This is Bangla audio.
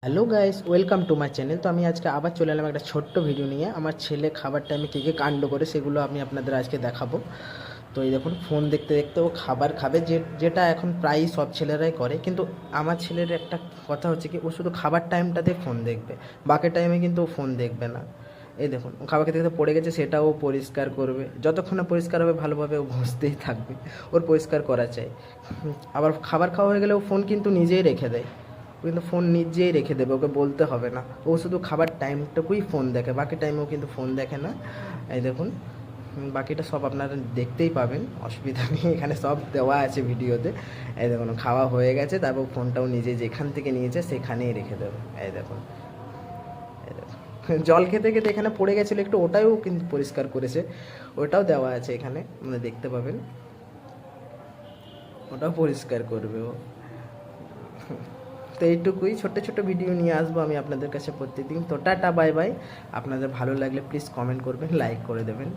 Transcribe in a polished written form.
Hello guys, welcome to my channel. তো আমি আজকে আবার চলে এলাম একটা ছোট্ট ভিডিও নিয়ে। আমার ছেলে খাবার টাইমে কী কী কাণ্ড করে সেগুলো আমি আপনাদের আজকে দেখাবো। তো এই দেখুন, ফোন দেখতে দেখতে ও খাবার খাবে, যেটা এখন প্রায়ই সব ছেলেরাই করে। কিন্তু আমার ছেলের একটা কথা হচ্ছে কি, ও শুধু খাবার টাইমটাতে ফোন দেখবে, বাকি টাইমে কিন্তু ও ফোন দেখবে না। এই দেখুন, ও খাবার খেতে খেতে পড়ে গেছে, সেটাও পরিষ্কার করবে। যতক্ষণ না পরিষ্কার হবে ভালোভাবে ও ঘষতেই থাকবে, ওর পরিষ্কার করা চাই। আবার খাবার খাওয়া হয়ে গেলে ও ফোন কিন্তু নিজেই রেখে দেয়, কিন্তু ফোন নিজেই রেখে দেবে, ওকে বলতে হবে না। ও শুধু খাবার টাইমটুকুই ফোন দেখে, বাকি টাইমেও কিন্তু ফোন দেখে না। এই দেখুন, বাকিটা সব আপনারা দেখতেই পাবেন, অসুবিধা নেই, এখানে সব দেওয়া আছে ভিডিওতে। এই দেখুন, খাওয়া হয়ে গেছে, তারপর ফোনটাও নিজে যেখান থেকে নিয়েছে সেখানেই রেখে দেবে। এই দেখুন, এই দেখুন, জল খেতে খেতে এখানে পড়ে গেছিলো একটু, ওটাও কিন্তু পরিষ্কার করেছে, ওটাও দেওয়া আছে এখানে, আপনারা দেখতে পাবেন, ওটাও পরিষ্কার করবে ও। তো এইটুকুই, ছোট্ট ছোট্ট ভিডিও নিয়ে আসবো আমি আপনাদের কাছে প্রত্যেকদিন। তো টাটা, বাই বাই। আপনাদের ভালো লাগলে প্লিজ কমেন্ট করবেন, লাইক করে দেবেন।